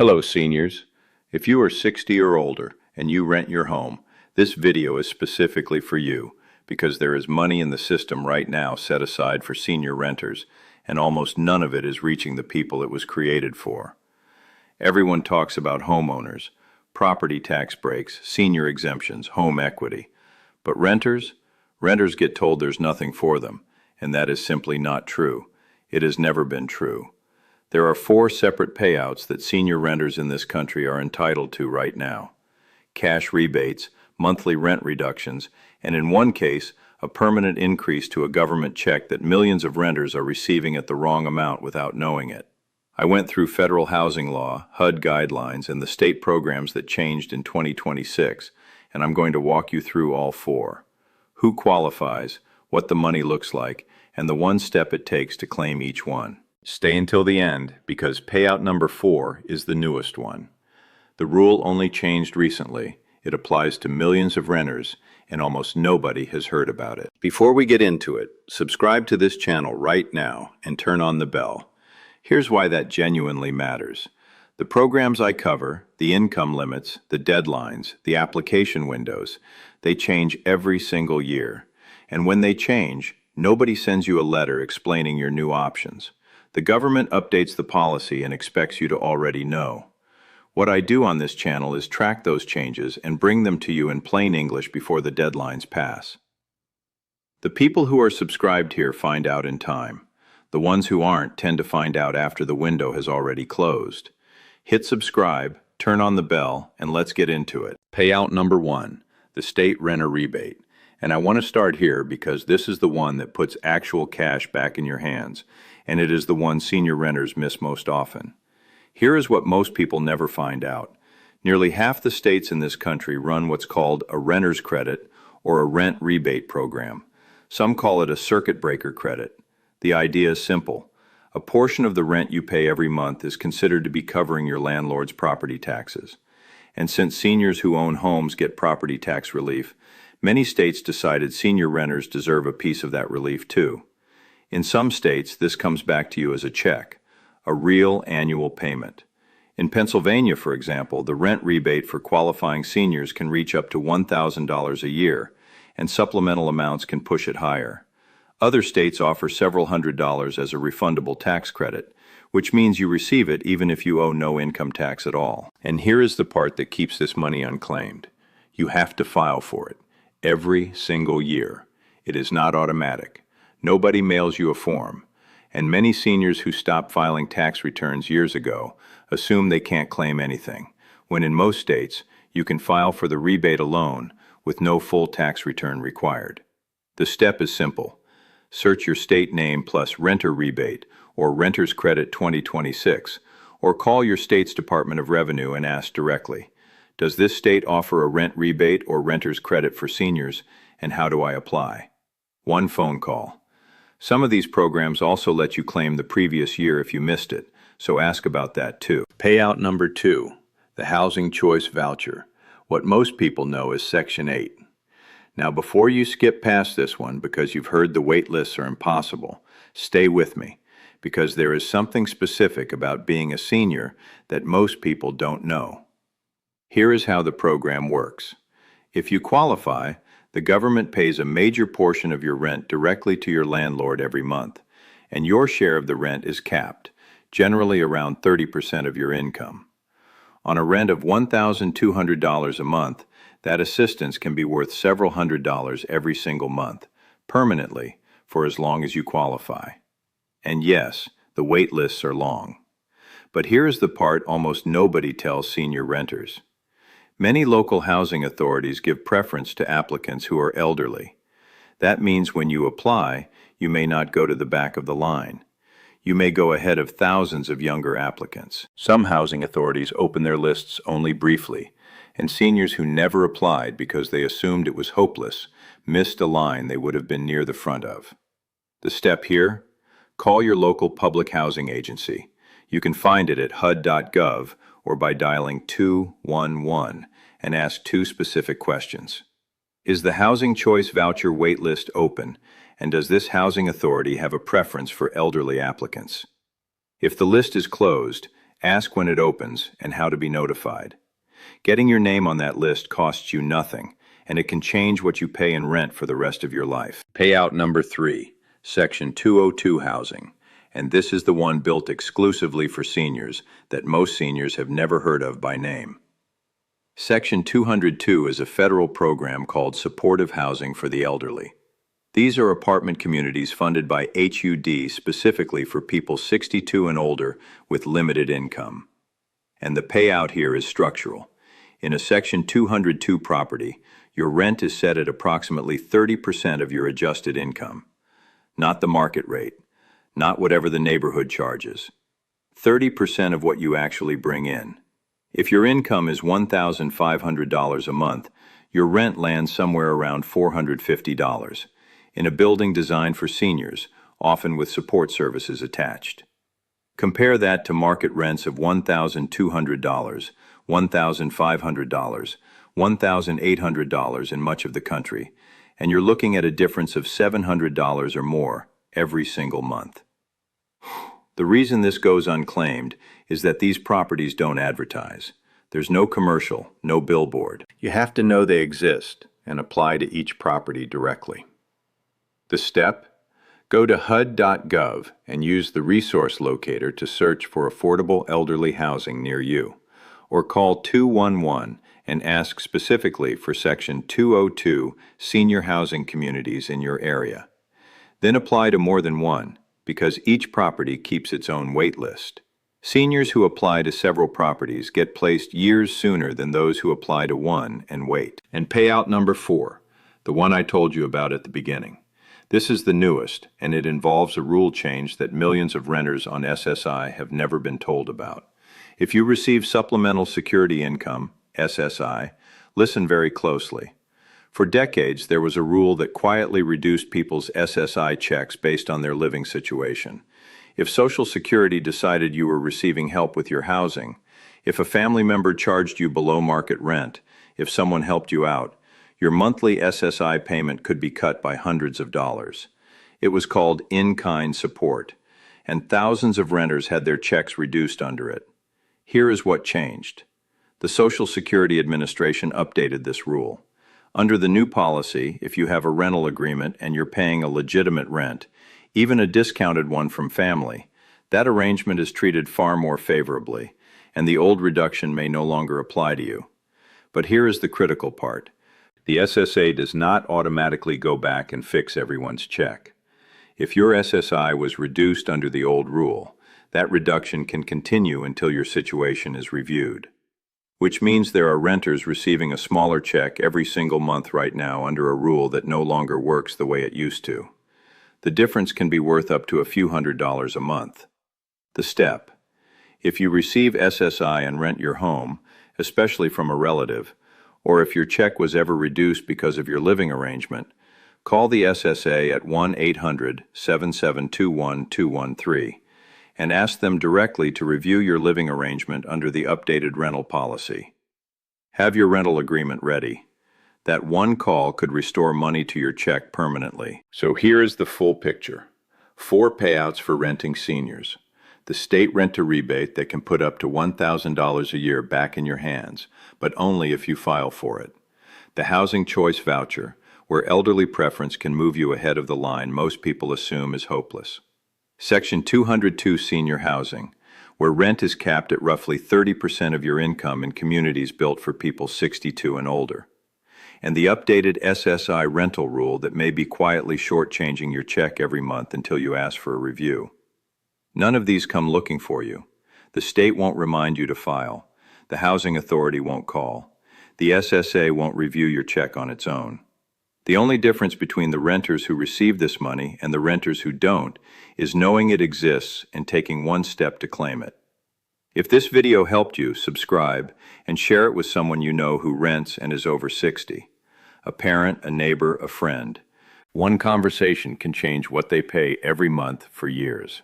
Hello, seniors. If you are 60 or older and you rent your home, this video is specifically for you because there is money in the system right now set aside for senior renters, and almost none of it is reaching the people it was created for. Everyone talks about homeowners, property tax breaks, senior exemptions, home equity. But renters get told there's nothing for them, and that is simply not true. It has never been true. There are 4 separate payouts that senior renters in this country are entitled to right now: cash rebates, monthly rent reductions, and in one case, a permanent increase to a government check that millions of renters are receiving at the wrong amount without knowing it. I went through federal housing law, HUD guidelines, and the state programs that changed in 2026, and I'm going to walk you through all 4. Who qualifies, what the money looks like, and the one step it takes to claim each one. Stay until the end, because payout number 4 is the newest one. The rule only changed recently. It applies to millions of renters, and almost nobody has heard about it. Before we get into it, subscribe to this channel right now and turn on the bell. Here's why that genuinely matters. The programs I cover, the income limits, the deadlines, the application windows, they change every single year. And when they change, nobody sends you a letter explaining your new options. The government updates the policy and expects you to already know. What I do on this channel is track those changes and bring them to you in plain English before the deadlines pass. The people who are subscribed here find out in time. The ones who aren't tend to find out after the window has already closed. Hit subscribe, turn on the bell, and let's get into it. Payout number 1, the state renter rebate. And I want to start here because this is the one that puts actual cash back in your hands, and it is the one senior renters miss most often. Here is what most people never find out. Nearly half the states in this country run what's called a renter's credit or a rent rebate program. Some call it a circuit breaker credit. The idea is simple. A portion of the rent you pay every month is considered to be covering your landlord's property taxes. And since seniors who own homes get property tax relief, many states decided senior renters deserve a piece of that relief too. In some states, this comes back to you as a check, a real annual payment. In Pennsylvania, for example, the rent rebate for qualifying seniors can reach up to $1,000 a year, and supplemental amounts can push it higher. Other states offer several $100s as a refundable tax credit, which means you receive it even if you owe no income tax at all. And here is the part that keeps this money unclaimed. You have to file for it every single year. It is not automatic. Nobody mails you a form, and many seniors who stopped filing tax returns years ago assume they can't claim anything, when in most states, you can file for the rebate alone with no full tax return required. The step is simple. Search your state name plus renter rebate or renter's credit 2026, or call your state's Department of Revenue and ask directly, does this state offer a rent rebate or renter's credit for seniors, and how do I apply? One phone call. Some of these programs also let you claim the previous year if you missed it, so ask about that too. Payout number 2, the Housing Choice Voucher. What most people know is Section 8. Now before you skip past this one because you've heard the wait lists are impossible, stay with me, because there is something specific about being a senior that most people don't know. Here is how the program works. If you qualify, the government pays a major portion of your rent directly to your landlord every month, and your share of the rent is capped, generally around 30% of your income. On a rent of $1,200 a month, that assistance can be worth several $100s every single month, permanently, for as long as you qualify. And yes, the wait lists are long. But here is the part almost nobody tells senior renters. Many local housing authorities give preference to applicants who are elderly. That means when you apply, you may not go to the back of the line. You may go ahead of thousands of younger applicants. Some housing authorities open their lists only briefly, and seniors who never applied because they assumed it was hopeless missed a line they would have been near the front of. The step here? Call your local public housing agency. You can find it at hud.gov or by dialing 211 and ask 2 specific questions. Is the Housing Choice Voucher waitlist open, and does this housing authority have a preference for elderly applicants? If the list is closed, Ask when it opens and how to be notified. Getting your name on that list costs you nothing, and it can change what you pay in rent for the rest of your life. Payout number 3, Section 202 Housing. And this is the one built exclusively for seniors that most seniors have never heard of by name. Section 202 is a federal program called Supportive Housing for the Elderly. These are apartment communities funded by HUD specifically for people 62 and older with limited income. And the payout here is structural. In a Section 202 property, your rent is set at approximately 30% of your adjusted income. Not the market rate, not whatever the neighborhood charges. 30% of what you actually bring in. If your income is $1,500 a month, your rent lands somewhere around $450 in a building designed for seniors, often with support services attached. Compare that to market rents of $1,200, $1,500, $1,800 in much of the country, and you're looking at a difference of $700 or more every single month. The reason this goes unclaimed is that these properties don't advertise. There's no commercial, no billboard. You have to know they exist and apply to each property directly. The step? Go to HUD.gov and use the resource locator to search for affordable elderly housing near you, or call 211 and ask specifically for Section 202 senior housing communities in your area. Then apply to more than one, because each property keeps its own wait list. Seniors who apply to several properties get placed years sooner than those who apply to one and wait. And payout number 4, the one I told you about at the beginning. This is the newest, and it involves a rule change that millions of renters on SSI have never been told about. If you receive Supplemental Security Income, SSI, listen very closely. For decades, there was a rule that quietly reduced people's SSI checks based on their living situation. If Social Security decided you were receiving help with your housing, if a family member charged you below market rent, if someone helped you out, your monthly SSI payment could be cut by hundreds of dollars. It was called in-kind support, and thousands of renters had their checks reduced under it. Here is what changed. The Social Security Administration updated this rule. Under the new policy, if you have a rental agreement and you're paying a legitimate rent, even a discounted one from family, that arrangement is treated far more favorably, and the old reduction may no longer apply to you. But here is the critical part. The SSA does not automatically go back and fix everyone's check. If your SSI was reduced under the old rule, that reduction can continue until your situation is reviewed. Which means there are renters receiving a smaller check every single month right now under a rule that no longer works the way it used to. The difference can be worth up to a few $100s a month. The step. If you receive SSI and rent your home, especially from a relative, or if your check was ever reduced because of your living arrangement, call the SSA at 1-800-7721-213 and ask them directly to review your living arrangement under the updated rental policy. Have your rental agreement ready. That one call could restore money to your check permanently. So here is the full picture. 4 payouts for renting seniors. The state rent-to-rebate that can put up to $1,000 a year back in your hands, but only if you file for it. The Housing Choice Voucher, where elderly preference can move you ahead of the line most people assume is hopeless. Section 202 Senior Housing, where rent is capped at roughly 30% of your income in communities built for people 62 and older. And the updated SSI rental rule that may be quietly shortchanging your check every month until you ask for a review. None of these come looking for you. The state won't remind you to file. The housing authority won't call. The SSA won't review your check on its own. The only difference between the renters who receive this money and the renters who don't is knowing it exists and taking one step to claim it. If this video helped you, subscribe and share it with someone you know who rents and is over 60. A parent, a neighbor, a friend. One conversation can change what they pay every month for years.